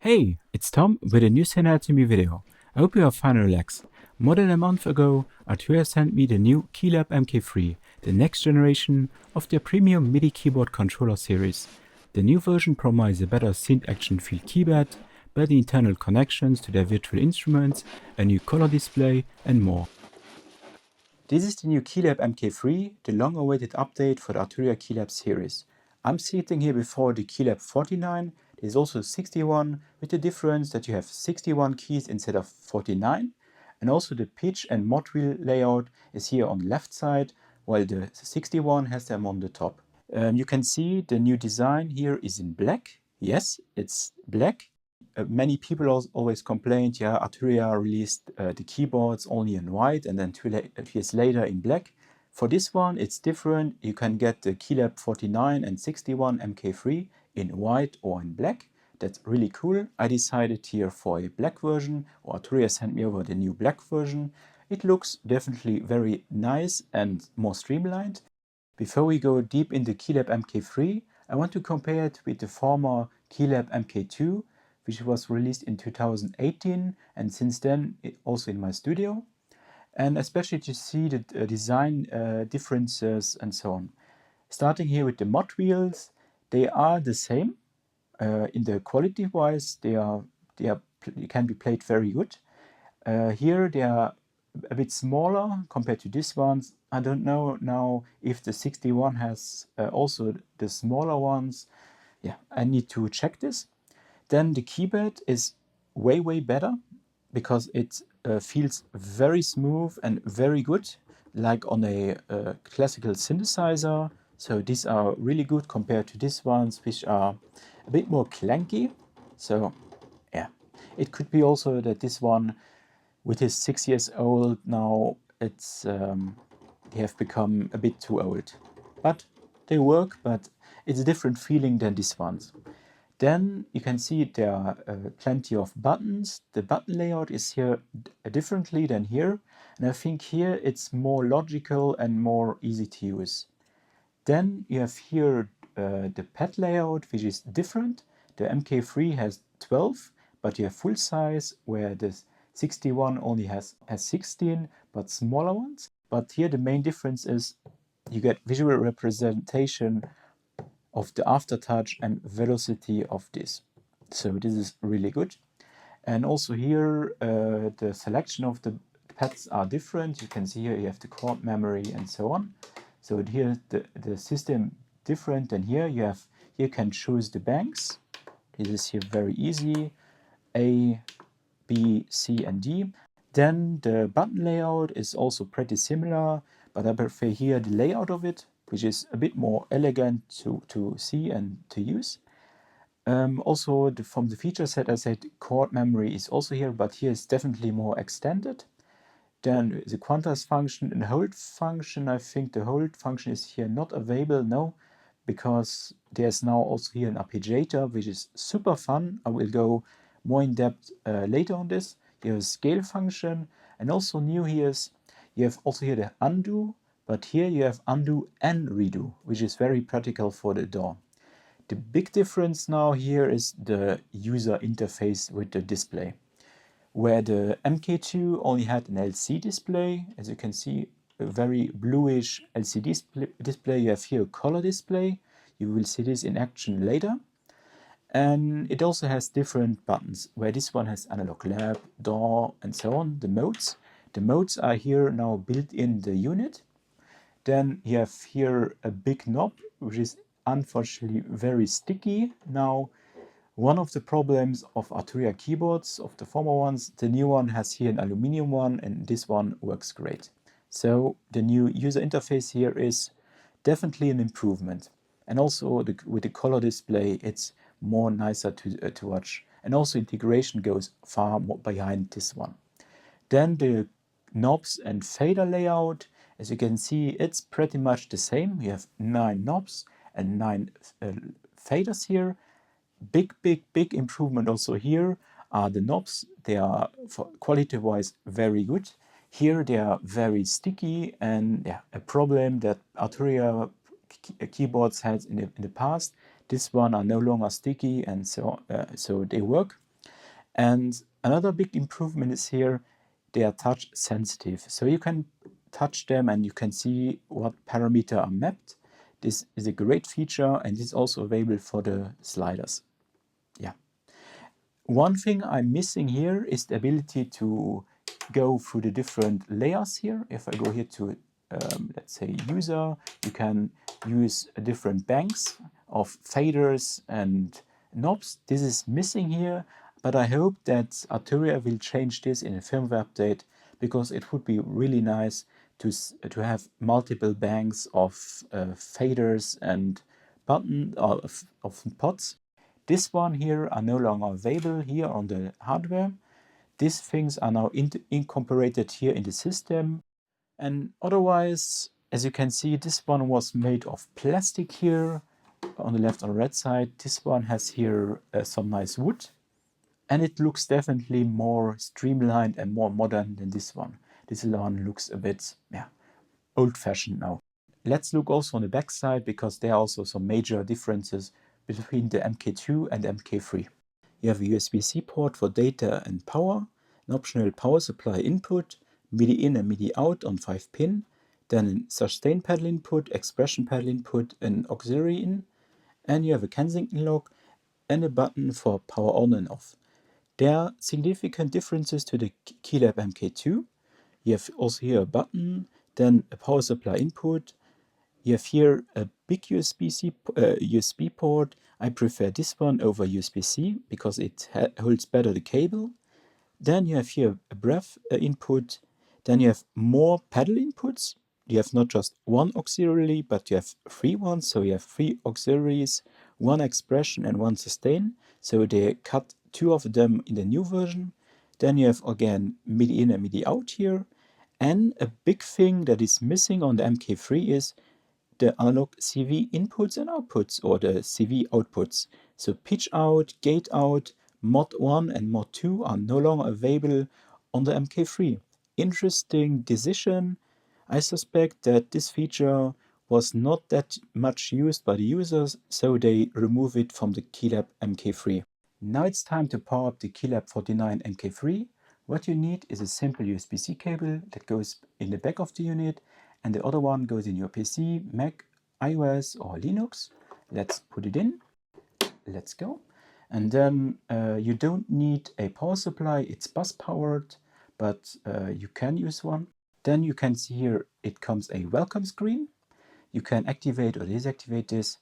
Hey, it's Tom with a new SYNTH video. I hope you are fine and relaxed. More than a month ago, Arturia sent me the new KeyLab Mk3, the next generation of their premium MIDI keyboard controller series. The new version promises a better synth action field keybed, better internal connections to their virtual instruments, a new color display, and more. This is the new KeyLab Mk3, the long-awaited update for the Arturia KeyLab series. I'm sitting here before the KeyLab 49. There's also 61, with the difference that you have 61 keys instead of 49. And also the pitch and mod wheel layout is here on the left side, while the 61 has them on the top. You can see the new design here is in black. Yes, it's black. Many people always complained, yeah, Arturia released the keyboards only in white and then 2 years later in black. For this one, it's different. You can get the KeyLab 49 and 61 Mk3 in white or in black. That's really cool. I decided here for a black version, or Arturia sent me over the new black version. It looks definitely very nice and more streamlined. Before we go deep into KeyLab Mk3, I want to compare it with the former KeyLab Mk2, which was released in 2018 and since then also in my studio. And especially to see the design differences and so on. Starting here with the mod wheels, they are the same. In the quality wise, they can be played very good. Here they are a bit smaller compared to this ones. I don't know now if the 61 has also the smaller ones. Yeah, I need to check this. Then the keybed is way better because it feels very smooth and very good, like on a classical synthesizer. So these are really good compared to these ones, which are a bit more clanky. So yeah, it could be also that this one, with his 6 years old now, it's they have become a bit too old. But they work, but it's a different feeling than these ones. Then you can see there are plenty of buttons. The button layout is here differently than here. And I think here it's more logical and more easy to use. Then you have here the pad layout, which is different. The Mk3 has 12, but you have full size, where the 61 only has 16, but smaller ones. But here the main difference is you get visual representation of the aftertouch and velocity of this. So this is really good. And also here the selection of the pads are different. You can see here you have the chord memory and so on. So here the system different than here. You can choose the banks. This is here very easy. A, B, C and D. Then the button layout is also pretty similar, but I prefer here the layout of it, which is a bit more elegant to see and to use. Also from the feature set, I said chord memory is also here, but here is definitely more extended. Then the quantize function and hold function, I think the hold function is here not available now, because there's now also here an arpeggiator, which is super fun. I will go more in depth later on this. You have a scale function, and also new here is you have also here the undo, but here you have undo and redo, which is very practical for the DAW. The big difference now here is the user interface with the display. Where the Mk2 only had an LCD display, as you can see, a very bluish LCD display, you have here a color display. You will see this in action later. And it also has different buttons, where this one has analog lab, DAW, and so on, the modes. The modes are here now built in the unit. Then you have here a big knob, which is unfortunately very sticky. Now, one of the problems of Arturia keyboards, of the former ones, the new one has here an aluminum one, and this one works great. So the new user interface here is definitely an improvement. And also with the color display, it's more nicer to watch. And also integration goes far more behind this one. Then the knobs and fader layout, as you can see, it's pretty much the same. You have 9 knobs and 9 faders here. Big improvement also here are the knobs. They are, quality-wise, very good. Here they are very sticky, and yeah, a problem that Arturia keyboards had in the past. This one are no longer sticky, and so they work. And another big improvement is here, they are touch sensitive. So you can touch them and you can see what parameters are mapped. This is a great feature and it's also available for the sliders. Yeah. One thing I'm missing here is the ability to go through the different layers here. If I go here to, let's say, user, you can use different banks of faders and knobs. This is missing here, but I hope that Arturia will change this in a firmware update, because it would be really nice to have multiple banks of faders and button of pots. This one here are no longer available here on the hardware. These things are now incorporated here in the system. And otherwise, as you can see, this one was made of plastic here on the left or right side. This one has here some nice wood. And it looks definitely more streamlined and more modern than this one. This one looks a bit old-fashioned now. Let's look also on the back side, because there are also some major differences between the Mk2 and the Mk3. You have a USB-C port for data and power, an optional power supply input, MIDI in and MIDI out on 5 pin, then a sustain pedal input, expression pedal input, an auxiliary in, and you have a Kensington lock and a button for power on and off. There are significant differences to the KeyLab Mk2. You have also here a button, then a power supply input. You have here a big USB port. I prefer this one over USB-C because it holds better the cable. Then you have here a breath input. Then you have more pedal inputs. You have not just one auxiliary, but you have 3 ones. So you have 3 auxiliaries, 1 expression and 1 sustain. So they cut 2 of them in the new version. Then you have again MIDI in and MIDI out here. And a big thing that is missing on the Mk3 is the analog CV inputs and outputs, or the CV outputs. So pitch out, gate out, mod 1 and mod 2 are no longer available on the Mk3. Interesting decision. I suspect that this feature was not that much used by the users, so they remove it from the KeyLab Mk3. Now it's time to power up the KeyLab 49 Mk3. What you need is a simple USB-C cable that goes in the back of the unit, and the other one goes in your PC, Mac, iOS or Linux. Let's put it in. Let's go. And then you don't need a power supply. It's bus powered, but you can use one. Then you can see here it comes a welcome screen. You can activate or deactivate this.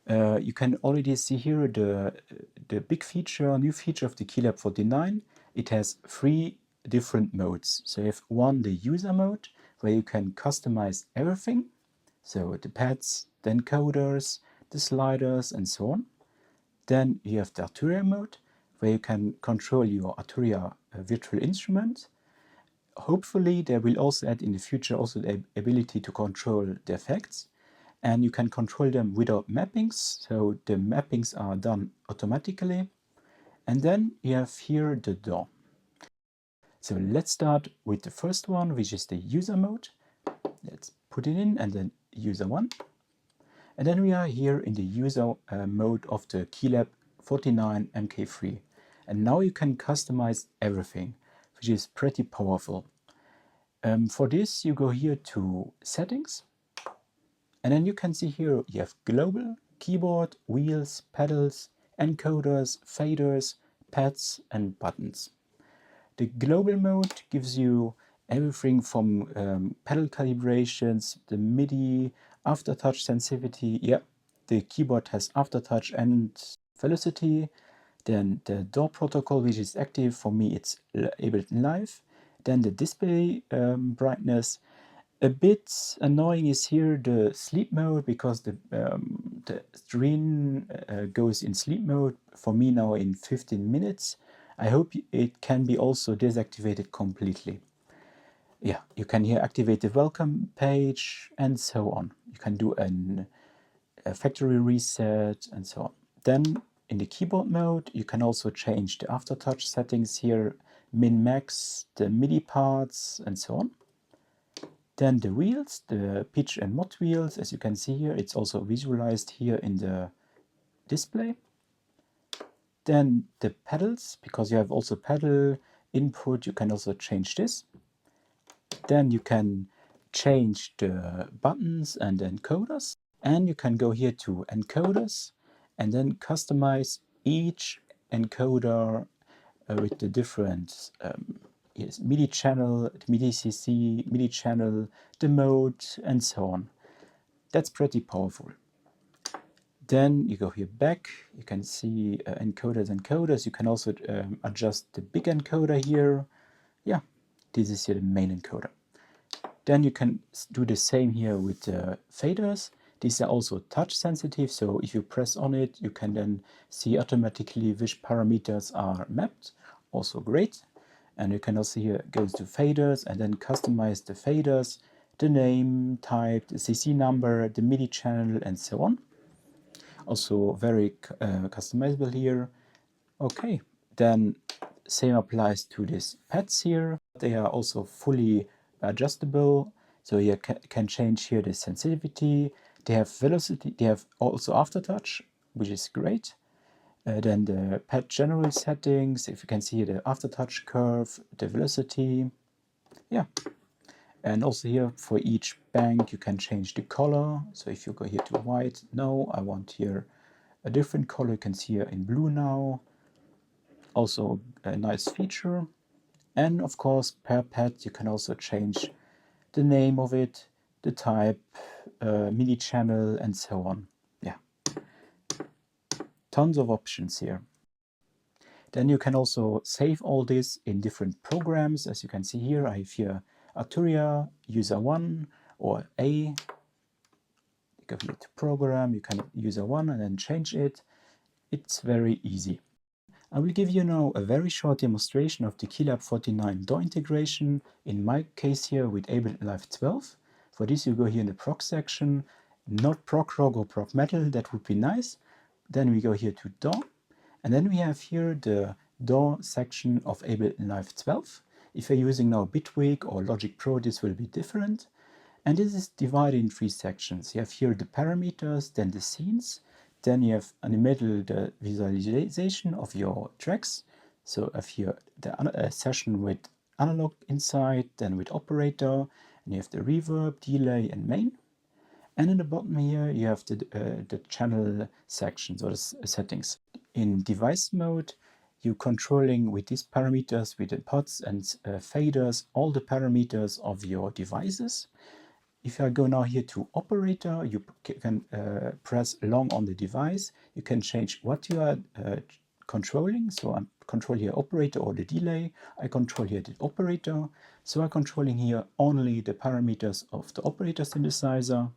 You can already see here the big feature, new feature of the KeyLab 49. It has 3 different modes. So you have one, the user mode, where you can customize everything. So the pads, the encoders, the sliders, and so on. Then you have the Arturia mode, where you can control your Arturia virtual instrument. Hopefully, they will also add in the future also the ability to control the effects. And you can control them without mappings. So the mappings are done automatically. And then you have here the DAW. So let's start with the first one, which is the user mode. Let's put it in, and then user 1. And then we are here in the user mode of the KeyLab 49 Mk3. And now you can customize everything, which is pretty powerful. For this, you go here to settings. And then you can see here you have global, keyboard, wheels, pedals, encoders, faders, pads, and buttons. The global mode gives you everything from pedal calibrations, the MIDI, aftertouch sensitivity. Yeah, the keyboard has aftertouch and velocity. Then the DAW protocol, which is active. For me, it's Ableton Live. Then the display brightness. A bit annoying is here the sleep mode, because the screen goes in sleep mode for me now in 15 minutes. I hope it can be also deactivated completely. Yeah, you can here activate the welcome page and so on. You can do a factory reset and so on. Then in the keyboard mode, you can also change the aftertouch settings here, min, max, the MIDI parts and so on. Then the wheels, the pitch and mod wheels, as you can see here, it's also visualized here in the display. Then the pedals, because you have also pedal input, you can also change this. Then you can change the buttons and encoders. And you can go here to encoders and then customize each encoder with the different MIDI channel, MIDI CC, MIDI channel, the mode, and so on. That's pretty powerful. Then you go here back, you can see encoders. You can also adjust the big encoder here. Yeah, this is here the main encoder. Then you can do the same here with the faders. These are also touch sensitive, so if you press on it, you can then see automatically which parameters are mapped. Also great. And you can also here go to faders and then customize the faders, the name, type, the CC number, the MIDI channel, and so on. Also very customizable here. Okay, then same applies to these pads here. They are also fully adjustable, so you can change here the sensitivity. They have velocity, they have also aftertouch, which is great. Then the pad general settings, if you can see the aftertouch curve, the velocity, yeah. And also here for each bank you can change the color. So if you go here to white, no, I want here a different color. You can see here in blue now. Also a nice feature. And of course per pad you can also change the name of it, the type, MIDI channel, and so on. Yeah, tons of options here. Then you can also save all this in different programs. As you can see here, I have here Arturia, user 1 or A. You go here to program, you can user 1 and then change it. It's very easy. I will give you now a very short demonstration of the KeyLab 49 DAW integration, in my case here with Ableton Live 12. For this you go here in the prog section, not prog rock or prog metal, that would be nice. Then we go here to DAW, and then we have here the DAW section of Ableton Live 12. If you're using now Bitwig or Logic Pro, this will be different. And this is divided in 3 sections. You have here the parameters, then the scenes, then you have in the middle the visualization of your tracks. So I have here the session with analog inside, then with operator, and you have the reverb, delay, and main. And in the bottom here you have the channel sections or the settings. In device mode, you're controlling with these parameters, with the pods and faders, all the parameters of your devices. If I go now here to operator, you can press long on the device. You can change what you are controlling. So I'm controlling here operator or the delay. I control here the operator. So I'm controlling here only the parameters of the operator synthesizer.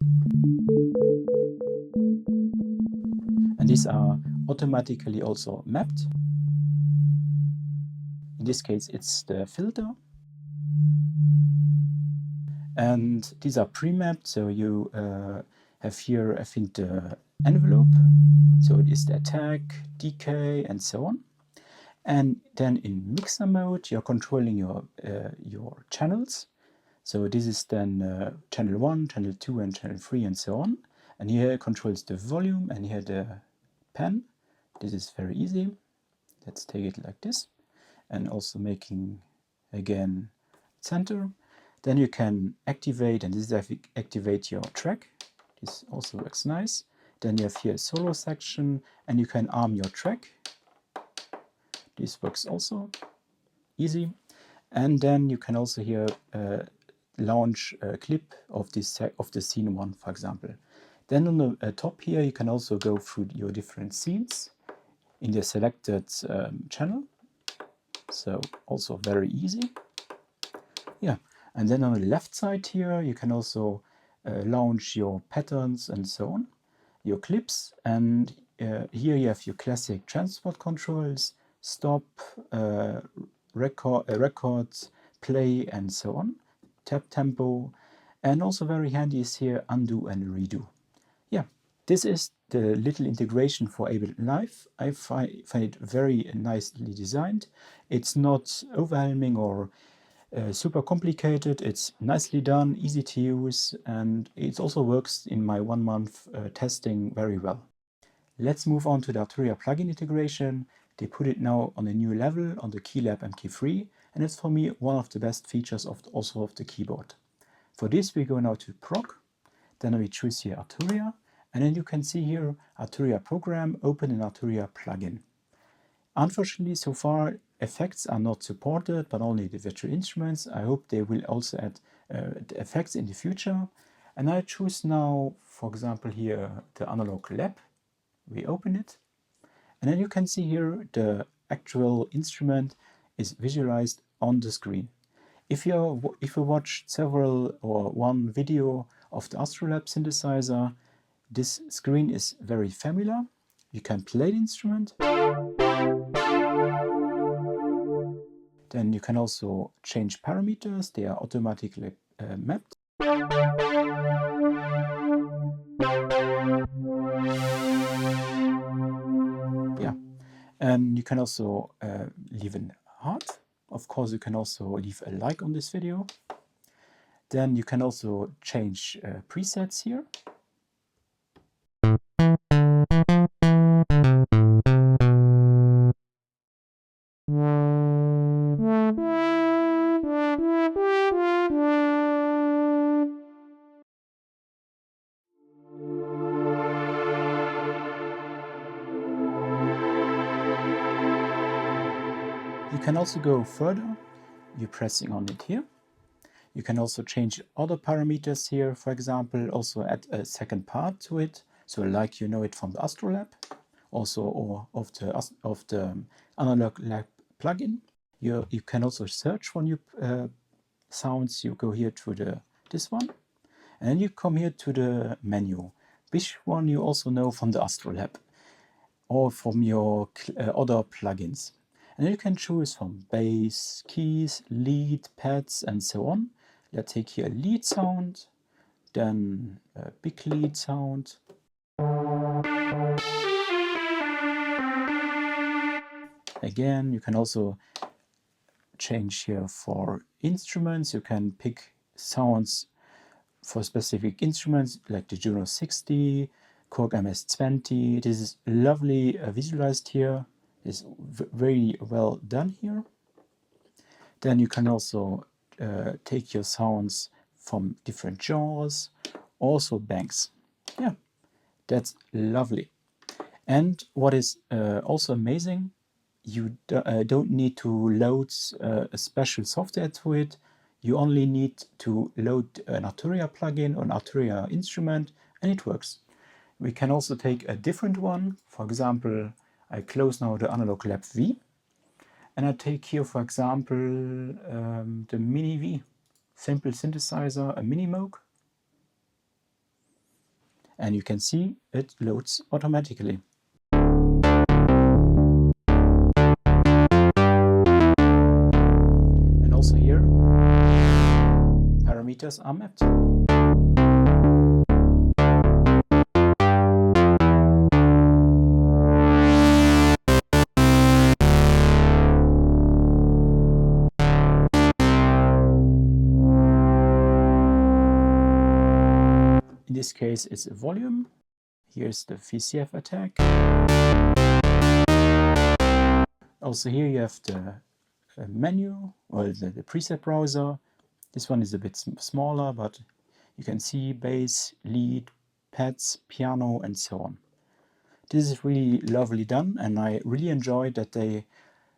And these are automatically also mapped. In this case, it's the filter. And these are pre-mapped, so you have here, I think, the envelope. So it is the attack, decay, and so on. And then in mixer mode, you're controlling your channels. So this is then channel 1, channel 2, and channel 3, and so on. And here it controls the volume, and here the pen. This is very easy. Let's take it like this. And also making, again, center. Then you can activate, and this is activate your track. This also works nice. Then you have here a solo section, and you can arm your track. This works also easy. And then you can also here launch a clip of this of the scene 1, for example. Then on the top here, you can also go through your different scenes in the selected channel. So also very easy. Yeah. And then on the left side here, you can also launch your patterns and so on, your clips. And here you have your classic transport controls, stop, records, play, and so on, tap tempo. And also very handy is here undo and redo. Yeah, this is the little integration for Ableton Live. I find it very nicely designed. It's not overwhelming or super complicated. It's nicely done, easy to use, and it also works in my 1 month testing very well. Let's move on to the Arturia plugin integration. they put it now on a new level on the KeyLab Mk3, and it's for me one of the best features also of the keyboard. For this we go now to Prog, then we choose here Arturia, and then you can see here Arturia program, open an Arturia plugin. Unfortunately, so far effects are not supported, but only the virtual instruments. I hope they will also add the effects in the future. And I choose now, for example, here the analog lab. We open it, and then you can see here the actual instrument is visualized on the screen. If you watch several or one video of the Arturia synthesizer, this screen is very familiar. You can play the instrument. Then you can also change parameters. They are automatically mapped. Yeah, and you can also leave a heart. Of course, you can also leave a like on this video. Then you can also change presets here. You can also go further. You're pressing on it here. You can also change other parameters here, for example, also add a second part to it. So like you know it from the Arturia, also or of the analog lab plugin. You can also search for new sounds. You go here to this one, and then you come here to the menu, which one you also know from the Arturia or from your other plugins. And you can choose from bass, keys, lead, pads, and so on. Let's take here a lead sound, then a big lead sound. Again, you can also change here for instruments. You can pick sounds for specific instruments like the Juno 60, Korg MS-20. This is lovely visualized here. It's very well done here. Then you can also take your sounds from different genres, also banks. Yeah, that's lovely. And what is also amazing, you don't need to load a special software to it. You only need to load an Arturia plugin or an Arturia instrument, and it works. We can also take a different one. For example, I close now the Analog Lab V, and I take here, for example, the Mini V, simple synthesizer, a Mini Moog, and you can see it loads automatically. And also here, parameters are mapped. In this case, it's a volume. Here's the VCF attack. Also here you have the menu, or the preset browser. This one is a bit smaller, but you can see bass, lead, pads, piano, and so on. This is really lovely done, and I really enjoyed that they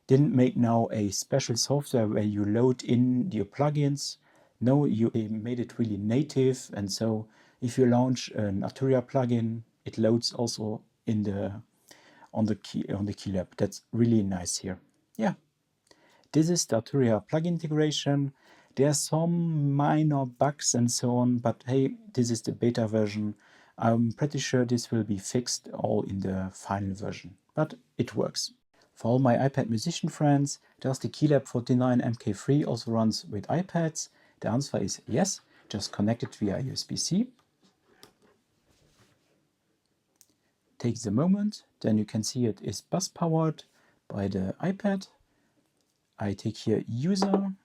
didn't make now a special software where you load in your plugins. No, they made it really native, and so if you launch an Arturia plugin, it loads also in on the KeyLab. That's really nice here. Yeah, this is the Arturia plugin integration. There are some minor bugs and so on, but hey, this is the beta version. I'm pretty sure this will be fixed all in the final version, but it works. For all my iPad musician friends, does the KeyLab 49 Mk3 also runs with iPads? The answer is yes, just connect it via USB-C. Takes a moment, then you can see it is bus powered by the iPad. I take here user 1.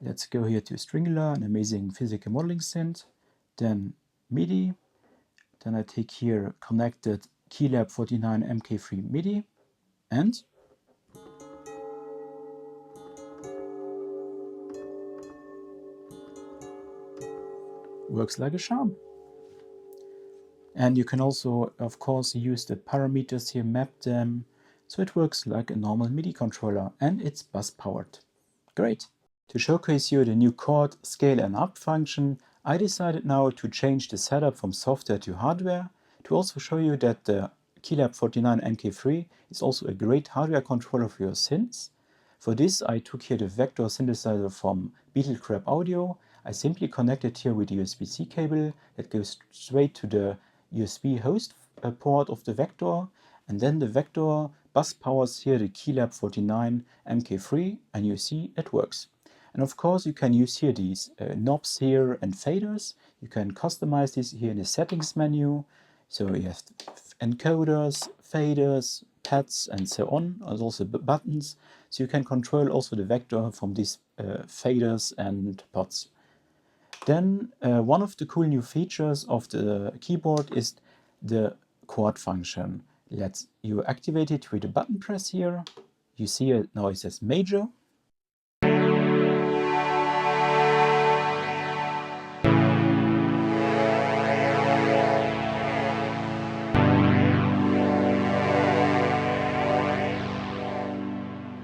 Let's go here to Stringula, an amazing physical modeling synth. Then MIDI. Then I take here connected KeyLab 49 Mk3 MIDI. and works like a charm. And you can also, of course, use the parameters here, map them, so it works like a normal MIDI controller, and it's bus powered. Great! To showcase you the new chord, scale and up function, I decided now to change the setup from software to hardware, to also show you that the KeyLab Mk3 is also a great hardware controller for your synths. For this I took here the vector synthesizer from Beatlecrab Audio. I simply connected here with the USB-C cable that goes straight to the USB host port of the vector, and then the vector bus powers here the KeyLab Mk3, and you see it works. And of course you can use here these knobs here and faders. You can customize this here in the settings menu. So you have encoders, faders, pads and so on, and also buttons. So you can control also the vector from these faders and pods. Then one of the cool new features of the keyboard is the chord function. You activate it with a button press here. You see it now, it says major.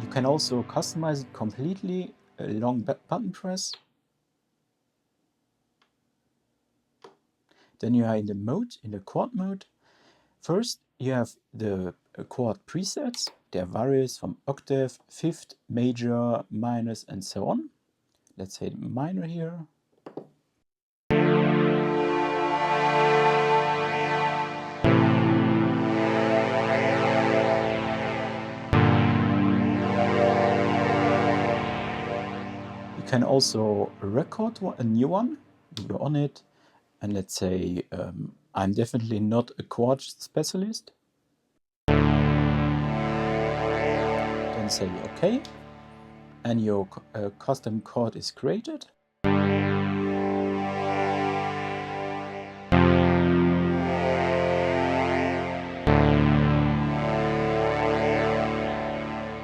You can also customize it completely, a long button press. Then you are in the mode, in the chord mode. First, you have the chord presets. There are various from octave, fifth, major, minors, and so on. Let's say minor here. You can also record a new one. You go on it, and let's say I'm definitely not a chord specialist. Then say OK, and your custom chord is created.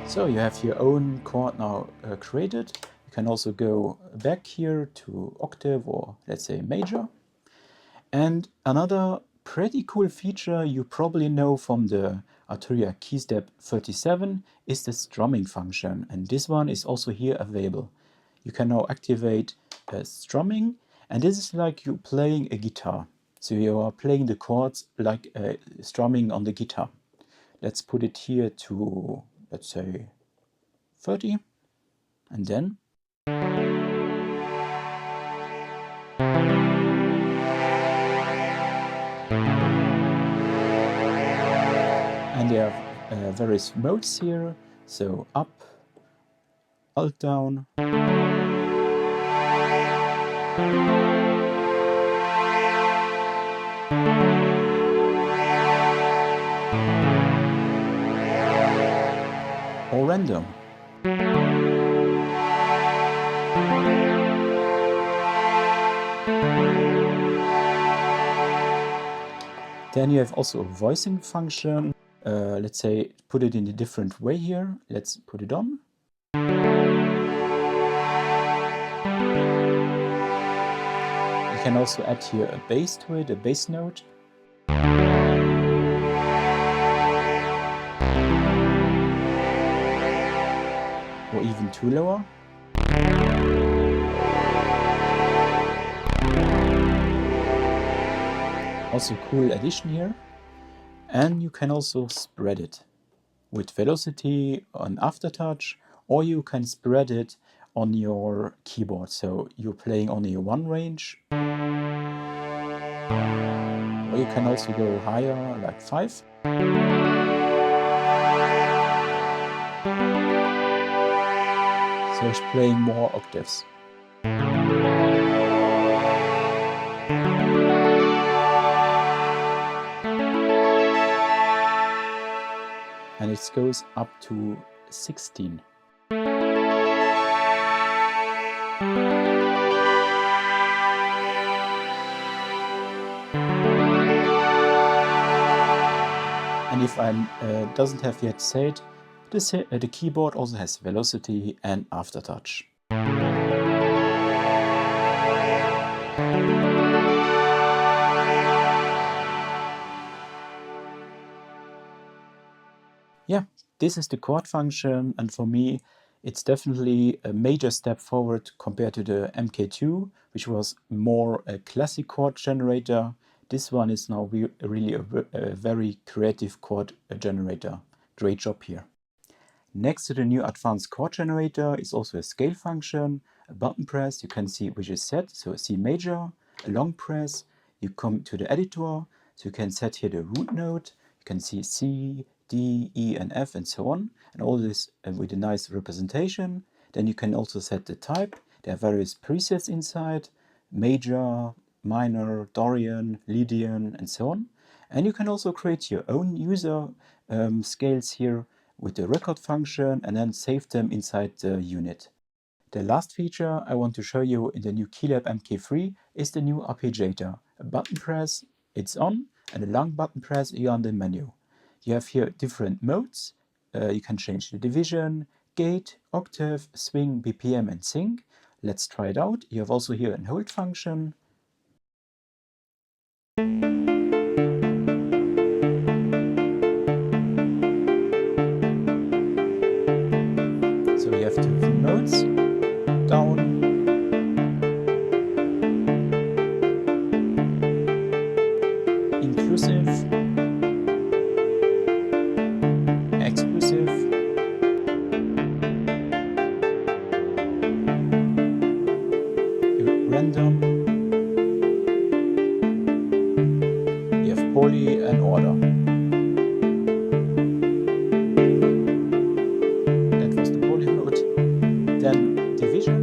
So you have your own chord now created. You can also go back here to octave or let's say major. And another pretty cool feature you probably know from the Arturia KeyLab 37 is the strumming function, and this one is also here available. You can now activate strumming, and this is like you playing a guitar. So you are playing the chords like strumming on the guitar. Let's put it here to, let's say, 30, and then and there are various modes here, so up, alt down, or random. Then you have also a voicing function. Let's say put it in a different way here. Let's put it on. You can also add here a bass to it, a bass note. Or even two lower. Also cool addition here. And you can also spread it with velocity on aftertouch, or you can spread it on your keyboard. So you're playing only one range. Or you can also go higher, like 5. So it's playing more octaves. And it goes up to 16. And if I doesn't have yet said, The keyboard also has velocity and aftertouch. Yeah, this is the chord function, and for me it's definitely a major step forward compared to the Mk2, which was more a classic chord generator. This one is now really a very creative chord generator. Great job here. Next to the new advanced chord generator is also a scale function, a button press you can see which is set, so a C major, a long press. You come to the editor, so you can set here the root note. You can see C, D, E and F and so on, and all this with a nice representation. Then you can also set the type. There are various presets inside, major, minor, Dorian, Lydian and so on. And you can also create your own user scales here with the record function and then save them inside the unit. The last feature I want to show you in the new KeyLab Mk3 is the new Arpeggiator. A button press, it's on, and a long button press, you're on the menu. You have here different modes. You can change the division, gate, octave, swing, BPM and sync. Let's try it out. You have also here a hold function. So you have different modes, down, inclusive, exclusive, random, you have poly and order. That was the poly mode. Then division,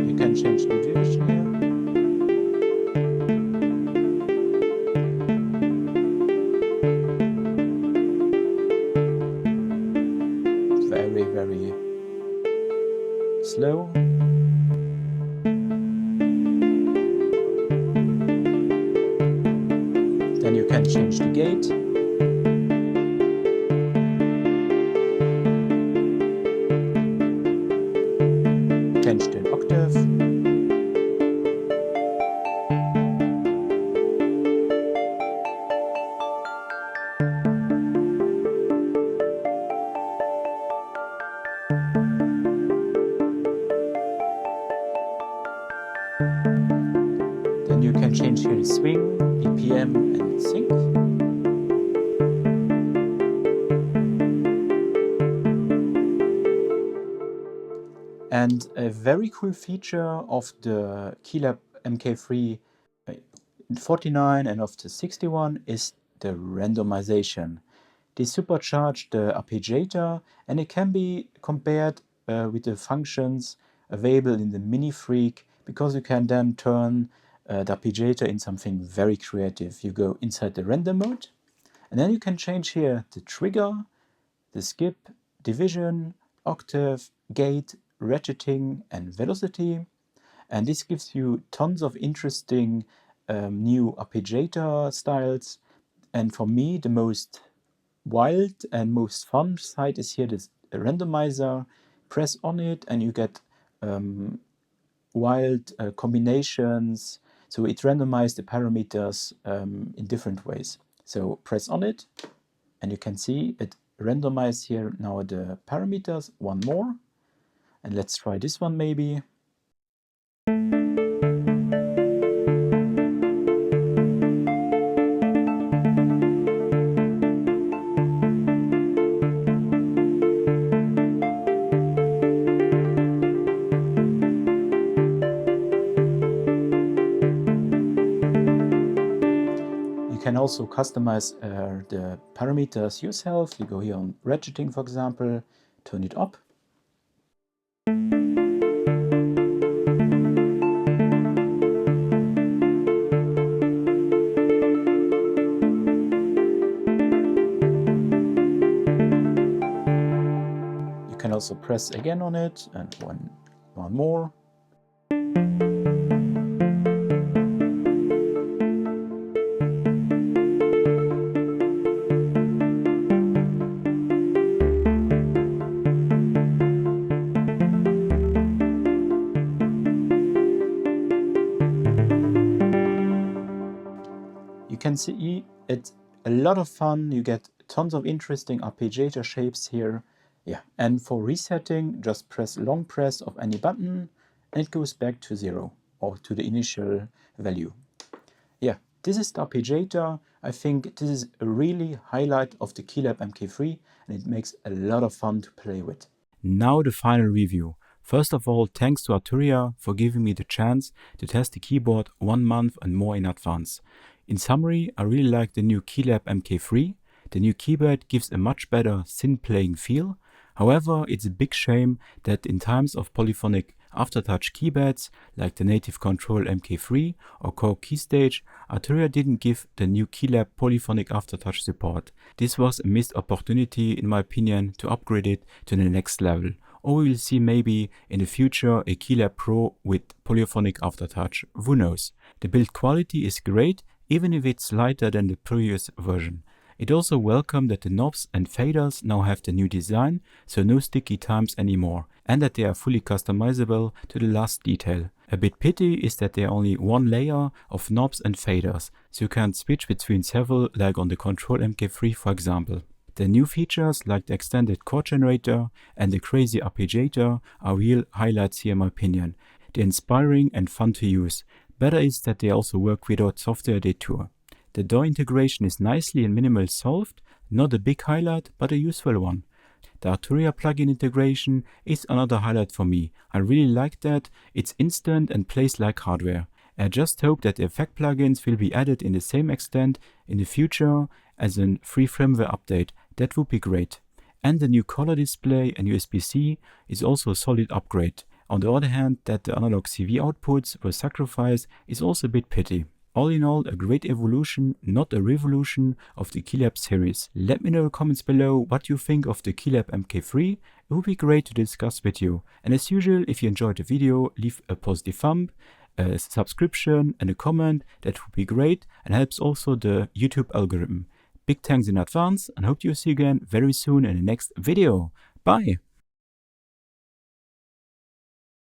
you can change the division here. Very, very slow. Then you can change the gate. Change the octave. Then you can change here the swing, BPM and sync. And a very cool feature of the KeyLab Mk3 49 and of the 61 is the randomization. They supercharge the Arpeggiator, and it can be compared with the functions available in the Mini Freak, because you can then turn the Arpeggiator in something very creative. You go inside the render mode, and then you can change here the trigger, the skip, division, octave, gate, ratcheting and velocity. And this gives you tons of interesting new Arpeggiator styles. And for me, the most wild and most fun side is here this randomizer. Press on it and you get wild combinations. So it randomizes the parameters in different ways. So press on it and you can see it randomized here now the parameters. One more. And let's try this one maybe. You can also customize the parameters yourself. You go here on ratcheting, for example, turn it up. You can also press again on it and one more. can see it's a lot of fun. You get tons of interesting arpeggiator shapes here. Yeah, and for resetting, just press long press of any button and it goes back to 0 or to the initial value. Yeah, this is the arpeggiator. I think this is a really highlight of the KeyLab Mk3 and it makes a lot of fun to play with. Now the final review. First of all, thanks to Arturia for giving me the chance to test the keyboard 1 month and more in advance. In summary, I really like the new KeyLab Mk3. The new keybed gives a much better synth playing feel. However, it's a big shame that in times of polyphonic aftertouch keybeds like the native Control Mk3 or Chord Keystage, Arturia didn't give the new KeyLab polyphonic aftertouch support. This was a missed opportunity in my opinion to upgrade it to the next level. Or we will see maybe in the future a KeyLab Pro with polyphonic aftertouch, who knows. The build quality is great even if it's lighter than the previous version. It also welcomed that the knobs and faders now have the new design, so no sticky times anymore, and that they are fully customizable to the last detail. A bit pity is that there are only one layer of knobs and faders, so you can't switch between several like on the Control Mk3 for example. The new features like the extended chord generator and the crazy arpeggiator are real highlights here in my opinion. They're inspiring and fun to use. Better is that they also work without software detour. The DAW integration is nicely and minimal solved, not a big highlight, but a useful one. The Arturia plugin integration is another highlight for me. I really like that, it's instant and plays like hardware. I just hope that the effect plugins will be added in the same extent in the future as a free firmware update. That would be great. And the new color display and USB-C is also a solid upgrade. On the other hand, that the analog CV outputs were sacrificed is also a bit pity. All in all, a great evolution, not a revolution of the KeyLab series. Let me know in the comments below what you think of the KeyLab Mk3. It would be great to discuss with you. And as usual, if you enjoyed the video, leave a positive thumb, a subscription and a comment. That would be great and helps also the YouTube algorithm. Big thanks in advance and hope to see you again very soon in the next video. Bye!